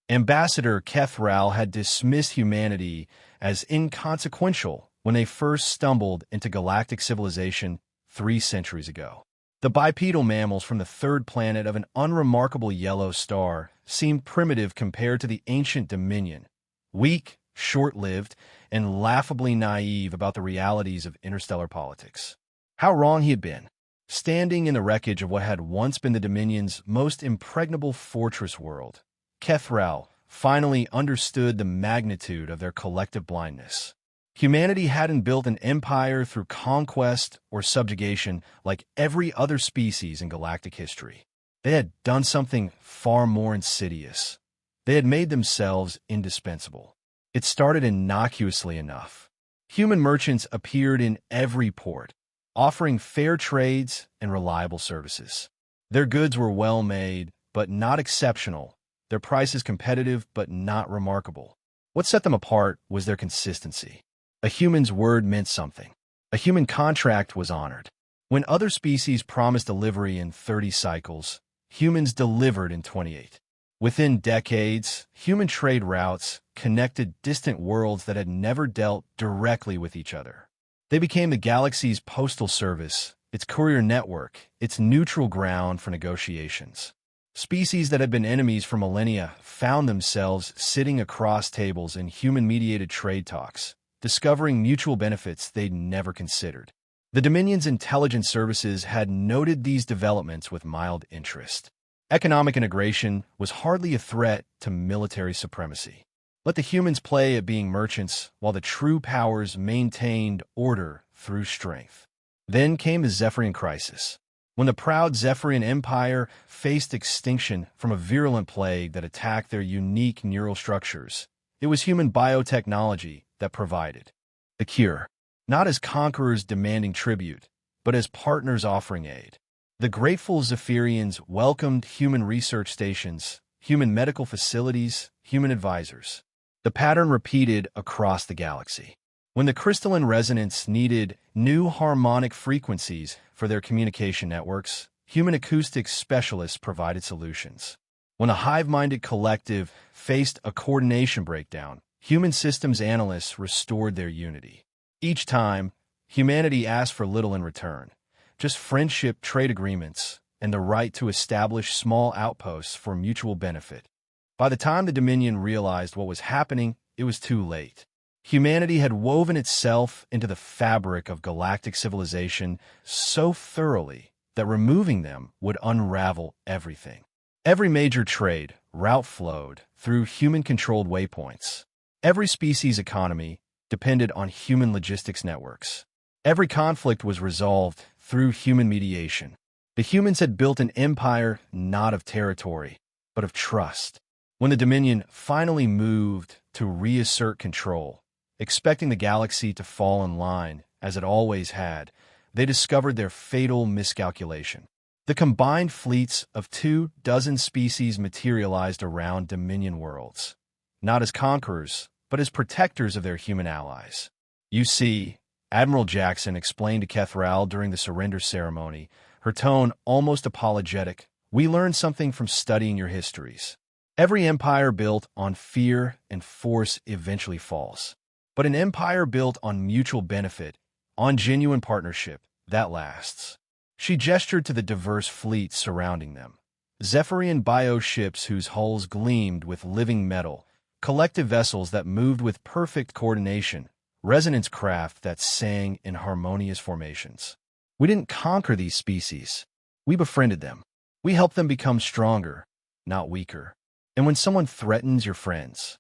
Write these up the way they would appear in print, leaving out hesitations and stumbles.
Ambassador Kethral had dismissed humanity as inconsequential when they first stumbled into galactic civilization 3 centuries ago. The bipedal mammals from the third planet of an unremarkable yellow star seemed primitive compared to the ancient Dominion, weak, short-lived, and laughably naive about the realities of interstellar politics. How wrong he had been. Standing in the wreckage of what had once been the Dominion's most impregnable fortress world, Kethral finally understood the magnitude of their collective blindness. Humanity hadn't built an empire through conquest or subjugation like every other species in galactic history. They had done something far more insidious. They had made themselves indispensable. It started innocuously enough. Human merchants appeared in every port, offering fair trades and reliable services. Their goods were well made, but not exceptional. Their prices competitive, but not remarkable. What set them apart was their consistency. A human's word meant something. A human contract was honored. When other species promised delivery in 30 cycles, humans delivered in 28. Within decades, human trade routes connected distant worlds that had never dealt directly with each other. They became the galaxy's postal service, its courier network, its neutral ground for negotiations. Species that had been enemies for millennia found themselves sitting across tables in human-mediated trade talks, discovering mutual benefits they'd never considered. The Dominion's intelligence services had noted these developments with mild interest. Economic integration was hardly a threat to military supremacy. Let the humans play at being merchants, while the true powers maintained order through strength. Then came the Zephyrian crisis, when the proud Zephyrian Empire faced extinction from a virulent plague that attacked their unique neural structures. It was human biotechnology that provided the cure, not as conquerors demanding tribute, but as partners offering aid. The grateful Zephyrians welcomed human research stations, human medical facilities, human advisors. The pattern repeated across the galaxy. When the crystalline resonance needed new harmonic frequencies for their communication networks, human acoustics specialists provided solutions. When a hive-minded collective faced a coordination breakdown, human systems analysts restored their unity. Each time, humanity asked for little in return, just friendship, trade agreements, and the right to establish small outposts for mutual benefit. By the time the Dominion realized what was happening, it was too late. Humanity had woven itself into the fabric of galactic civilization so thoroughly that removing them would unravel everything. Every major trade route flowed through human-controlled waypoints. Every species' economy depended on human logistics networks. Every conflict was resolved through human mediation. The humans had built an empire not of territory, but of trust. When the Dominion finally moved to reassert control, expecting the galaxy to fall in line, as it always had, they discovered their fatal miscalculation. The combined fleets of 24 species materialized around Dominion worlds, not as conquerors, but as protectors of their human allies. You see, Admiral Jackson explained to Kethral during the surrender ceremony, her tone almost apologetic, "We learned something from studying your histories. Every empire built on fear and force eventually falls. But an empire built on mutual benefit, on genuine partnership, that lasts." She gestured to the diverse fleets surrounding them. Zephyrian bioships whose hulls gleamed with living metal, collective vessels that moved with perfect coordination, resonance craft that sang in harmonious formations. We didn't conquer these species. We befriended them. We helped them become stronger, not weaker. And when someone threatens your friends,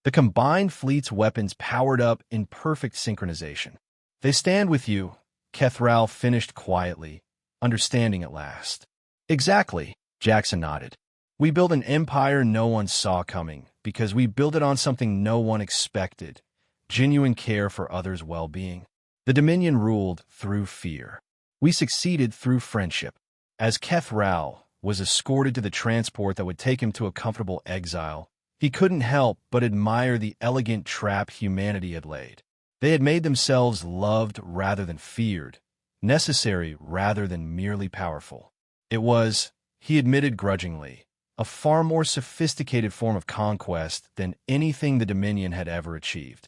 the combined fleet's weapons powered up in perfect synchronization. They stand with you, Kethral finished quietly, understanding at last. Exactly, Jackson nodded. We built an empire no one saw coming, because we built it on something no one expected, genuine care for others' well-being. The Dominion ruled through fear. We succeeded through friendship. As Kethral was escorted to the transport that would take him to a comfortable exile, he couldn't help but admire the elegant trap humanity had laid. They had made themselves loved rather than feared, necessary rather than merely powerful. It was, he admitted grudgingly, a far more sophisticated form of conquest than anything the Dominion had ever achieved.